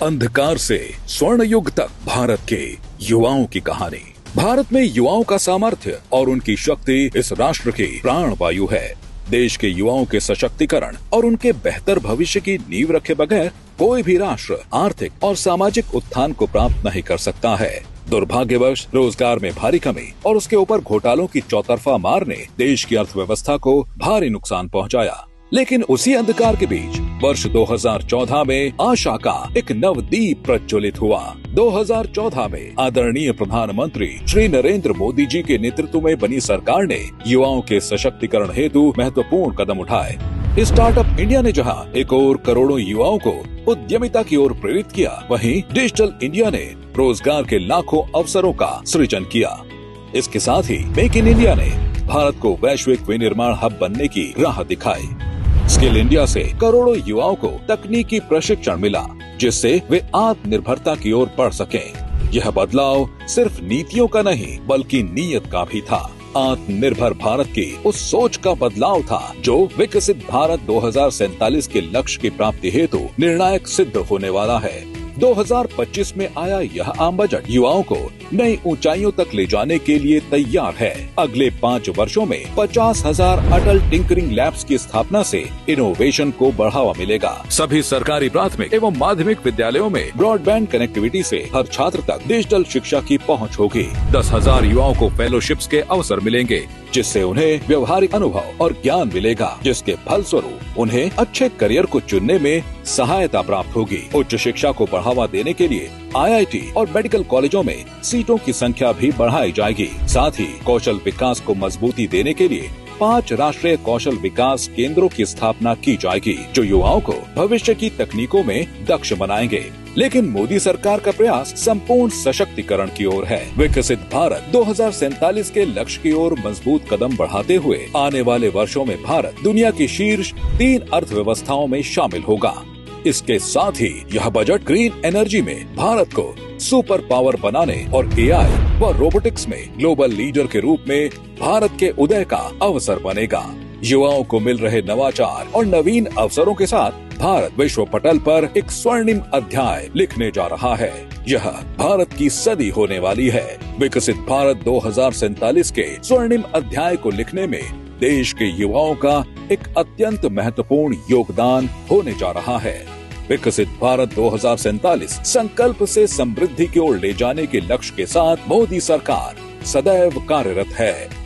अंधकार से स्वर्ण युग तक भारत के युवाओं की कहानी। भारत में युवाओं का सामर्थ्य और उनकी शक्ति इस राष्ट्र की प्राण वायु है। देश के युवाओं के सशक्तिकरण और उनके बेहतर भविष्य की नींव रखे बगैर कोई भी राष्ट्र आर्थिक और सामाजिक उत्थान को प्राप्त नहीं कर सकता है। दुर्भाग्यवश रोजगार में भारी कमी और उसके ऊपर घोटालों की चौतरफा मार ने देश की अर्थव्यवस्था को भारी नुकसान पहुंचाया। लेकिन उसी अंधकार के बीच वर्ष 2014 में आशा का एक नवदीप प्रज्वलित हुआ। 2014 में आदरणीय प्रधानमंत्री श्री नरेंद्र मोदी जी के नेतृत्व में बनी सरकार ने युवाओं के सशक्तिकरण हेतु महत्वपूर्ण कदम उठाए। स्टार्टअप इंडिया ने जहां एक और करोड़ों युवाओं को उद्यमिता की ओर प्रेरित किया, वहीं डिजिटल इंडिया ने रोजगार के लाखों अवसरों का सृजन किया। इसके साथ ही मेक इन इंडिया ने भारत को वैश्विक विनिर्माण हब बनने की राह दिखाई। स्किल इंडिया से करोड़ों युवाओं को तकनीकी प्रशिक्षण मिला, जिससे वे आत्मनिर्भरता की ओर बढ़ सकें। यह बदलाव सिर्फ नीतियों का नहीं बल्कि नीयत का भी था। आत्मनिर्भर भारत की उस सोच का बदलाव था जो विकसित भारत 2047 के लक्ष्य की प्राप्ति हेतु निर्णायक सिद्ध होने वाला है। 2025 में आया यह आम बजट युवाओं को नई ऊंचाइयों तक ले जाने के लिए तैयार है। अगले 5 वर्षों में 50,000 अटल टिंकरिंग लैब्स की स्थापना से इनोवेशन को बढ़ावा मिलेगा। सभी सरकारी प्राथमिक एवं माध्यमिक विद्यालयों में ब्रॉडबैंड कनेक्टिविटी से हर छात्र तक डिजिटल शिक्षा की पहुंच होगी। 10,000 युवाओं को फेलोशिप्स के अवसर मिलेंगे, जिससे उन्हें व्यवहारिक अनुभव और ज्ञान मिलेगा, जिसके फलस्वरूप उन्हें अच्छे करियर को चुनने में सहायता प्राप्त होगी। उच्च शिक्षा को बढ़ावा देने के लिए IIT और मेडिकल कॉलेजों में सीटों की संख्या भी बढ़ाई जाएगी। साथ ही कौशल विकास को मजबूती देने के लिए 5 राष्ट्रीय कौशल विकास केंद्रों की स्थापना की जाएगी, जो युवाओं को भविष्य की तकनीकों में दक्ष बनाएंगे। लेकिन मोदी सरकार का प्रयास संपूर्ण सशक्तिकरण की ओर है। विकसित भारत 2047 के लक्ष्य की ओर मजबूत कदम बढ़ाते हुए आने वाले वर्षों में भारत दुनिया की शीर्ष 3 अर्थव्यवस्थाओं में शामिल होगा। इसके साथ ही यह बजट ग्रीन एनर्जी में भारत को सुपर पावर बनाने और AI व रोबोटिक्स में ग्लोबल लीडर के रूप में भारत के उदय का अवसर बनेगा। युवाओं को मिल रहे नवाचार और नवीन अवसरों के साथ भारत विश्व पटल पर एक स्वर्णिम अध्याय लिखने जा रहा है। यह भारत की सदी होने वाली है। विकसित भारत 2047 के स्वर्णिम अध्याय को लिखने में देश के युवाओं का एक अत्यंत महत्वपूर्ण योगदान होने जा रहा है। विकसित भारत 2047 संकल्प से समृद्धि की ओर ले जाने के लक्ष्य के साथ मोदी सरकार सदैव कार्यरत है।